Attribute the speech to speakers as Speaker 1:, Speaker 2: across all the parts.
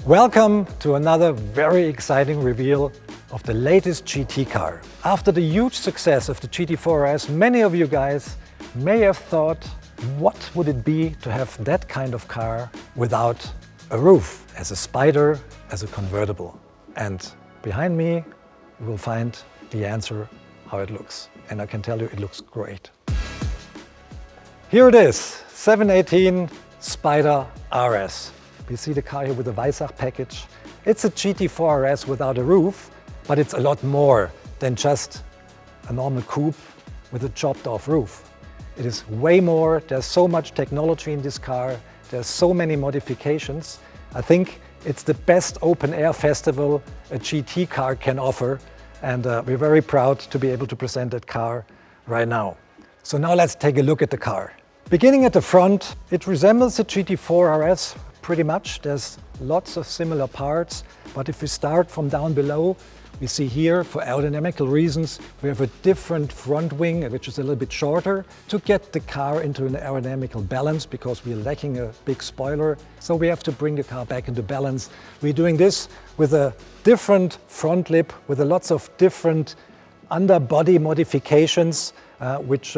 Speaker 1: Welcome to another very exciting reveal of the latest GT car. After the huge success of the GT4 RS, many of you guys may have thought, what would it be to have that kind of car without a roof, as a Spyder, as a convertible? And behind me, you will find the answer how it looks. And I can tell you, it looks great. Here it is, 718 Spyder RS. We see the car here with the Weissach package. It's a GT4 RS without a roof, but it's a lot more than just a normal coupe with a chopped off roof. It is way more. There's so much technology in this car. There's so many modifications. I think it's the best open air festival a GT car can offer. And we're very proud to be able to present that car right now. So now let's take a look at the car. Beginning at the front, it resembles a GT4 RS pretty much. There's lots of similar parts, but if we start from down below, we see here, for aerodynamical reasons, we have a different front wing, which is a little bit shorter, to get the car into an aerodynamical balance, because we're lacking a big spoiler. So we have to bring the car back into balance. We're doing this with a different front lip, with lots of different underbody modifications, which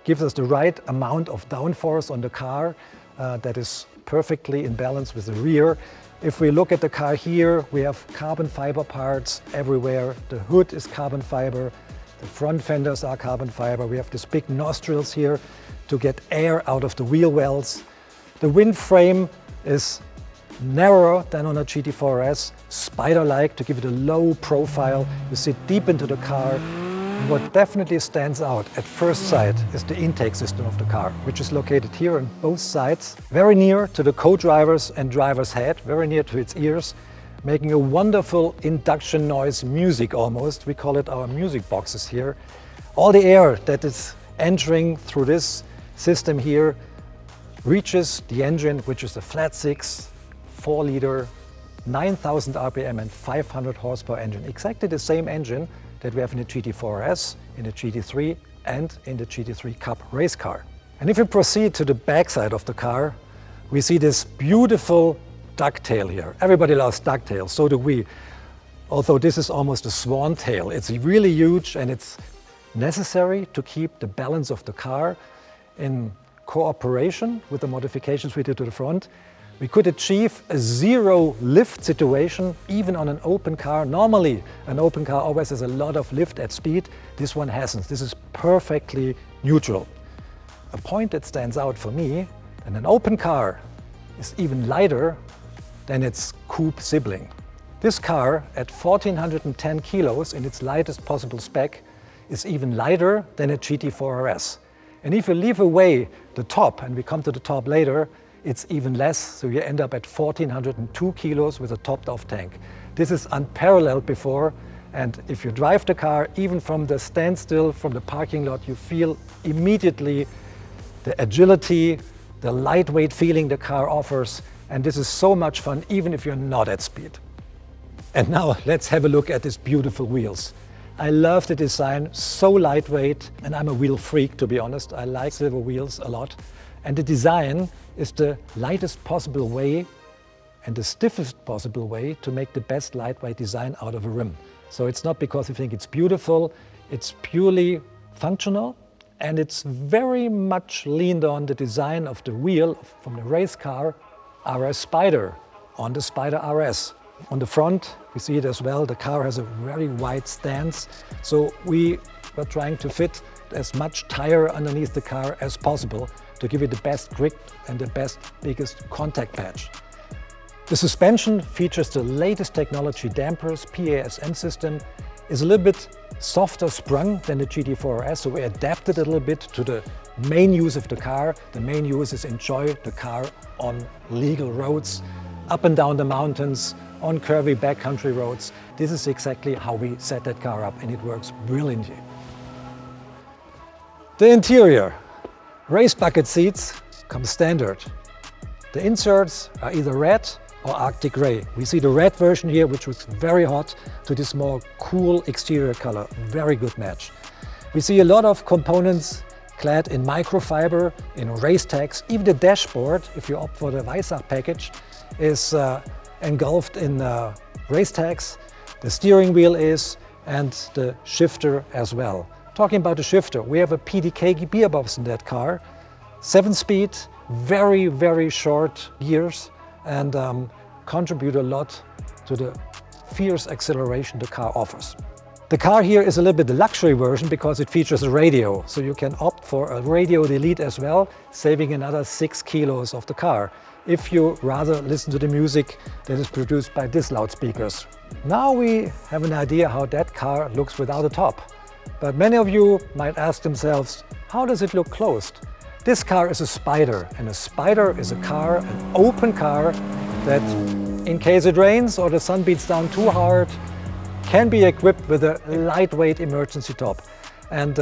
Speaker 1: gives us the right amount of downforce on the car that is perfectly in balance with the rear. If we look at the car here, we have carbon fiber parts everywhere. The hood is carbon fiber, the front fenders are carbon fiber. We have these big nostrils here to get air out of the wheel wells. The wind frame is narrower than on a GT4 RS, Spyder-like, to give it a low profile. You sit deep into the car. What definitely stands out at first sight is the intake system of the car, which is located here on both sides, very near to the co-driver's and driver's head, very near to its ears, making a wonderful induction noise music almost. We call it our music boxes here. All the air that is entering through this system here reaches the engine, which is a flat 6, 4-liter, 9,000 RPM and 500 horsepower engine. Exactly the same engine that we have in the GT4 RS, in the GT3 and in the GT3 Cup race car. And if we proceed to the backside of the car, we see this beautiful ducktail here. Everybody loves ducktails, so do we. Although this is almost a swan tail. It's really huge and it's necessary to keep the balance of the car in cooperation with the modifications we did to the front. We could achieve a zero lift situation even on an open car. Normally, an open car always has a lot of lift at speed. This one hasn't. This is perfectly neutral. A point that stands out for me, and an open car is even lighter than its coupe sibling. This car, at 1,410 kilos in its lightest possible spec, is even lighter than a GT4 RS. And if you leave away the top, and we come to the top later, it's even less, so you end up at 1,402 kilos with a topped-off tank. This is unparalleled before, and if you drive the car, even from the standstill, from the parking lot, you feel immediately the agility, the lightweight feeling the car offers, and this is so much fun, even if you're not at speed. And now let's have a look at these beautiful wheels. I love the design, so lightweight, and I'm a wheel freak, to be honest. I like silver wheels a lot. And the design is the lightest possible way and the stiffest possible way to make the best lightweight design out of a rim. So it's not because we think it's beautiful, it's purely functional, and it's very much leaned on the design of the wheel from the race car RS Spyder on the Spyder RS. On the front, we see it as well, the car has a very wide stance, so we were trying to fit as much tire underneath the car as possible to give it the best grip and the best, biggest contact patch. The suspension features the latest technology dampers, PASM system, is a little bit softer sprung than the GT4 RS, so we adapted a little bit to the main use of the car. The main use is enjoy the car on legal roads, up and down the mountains, on curvy backcountry roads. This is exactly how we set that car up, and it works brilliantly. The interior. Race bucket seats come standard. The inserts are either red or Arctic grey. We see the red version here, which was very hot, to this more cool exterior color. Very good match. We see a lot of components clad in microfiber, in race tags. Even the dashboard, if you opt for the Weissach package, is engulfed in race tags. The steering wheel is, and the shifter as well. Talking about the shifter, we have a PDK gearbox in that car. 7-speed, very, very short gears, and contribute a lot to the fierce acceleration the car offers. The car here is a little bit the luxury version because it features a radio, so you can opt for a radio delete as well, saving another 6 kilos of the car, if you rather listen to the music that is produced by these loudspeakers. Now we have an idea how that car looks without a top. But many of you might ask themselves, how does it look closed? This car is a Spyder, and a Spyder is a car, an open car, that in case it rains or the sun beats down too hard, can be equipped with a lightweight emergency top. And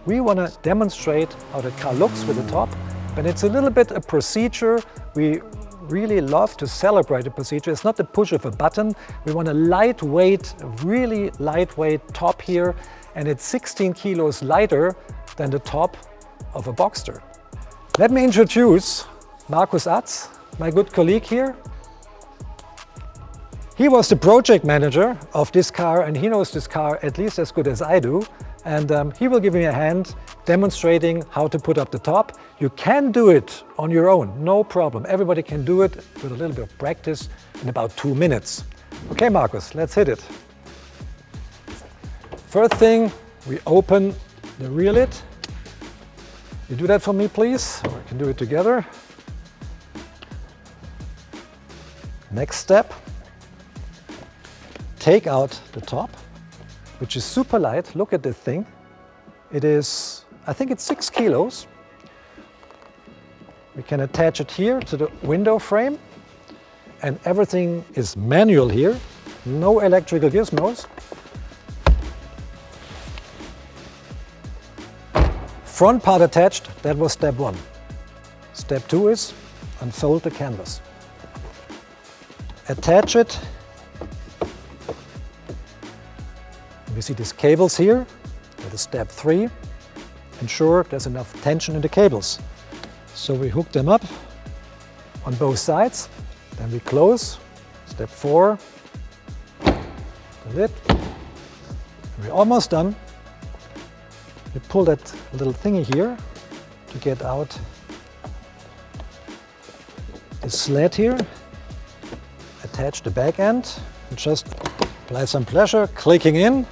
Speaker 1: we want to demonstrate how the car looks with the top, but it's a little bit a procedure. We really love to celebrate the procedure. It's not the push of a button. We want a lightweight, really lightweight top here, and it's 16 kilos lighter than the top of a Boxster. Let me introduce Markus Atz, my good colleague here. He was the project manager of this car, and he knows this car at least as good as I do. And he will give me a hand demonstrating how to put up the top. You can do it on your own, no problem. Everybody can do it with a little bit of practice in about 2 minutes. Okay, Markus, let's hit it. First thing, we open the rear lid. You do that for me, please, or we can do it together. Next step. Take out the top, which is super light. Look at this thing. It is, I think it's 6 kilos. We can attach it here to the window frame, and everything is manual here. No electrical gizmos. Front part attached, that was step 1. Step 2 is unfold the canvas. Attach it. You see these cables here, that is step 3. Ensure there's enough tension in the cables. So we hook them up on both sides, then we close. Step 4, the lid. We're almost done. We pull that little thingy here to get out the sled here. Attach the back end and just apply some pressure, clicking in.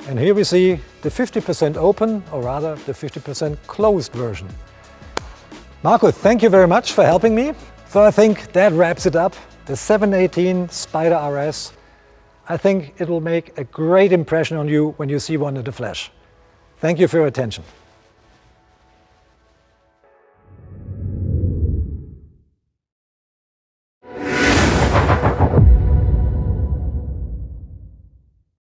Speaker 1: And here we see the 50% open, or rather the 50% closed version. Markus, thank you very much for helping me. So I think that wraps it up. The 718 Spyder RS. I think it will make a great impression on you when you see one in the flesh. Thank you for your attention.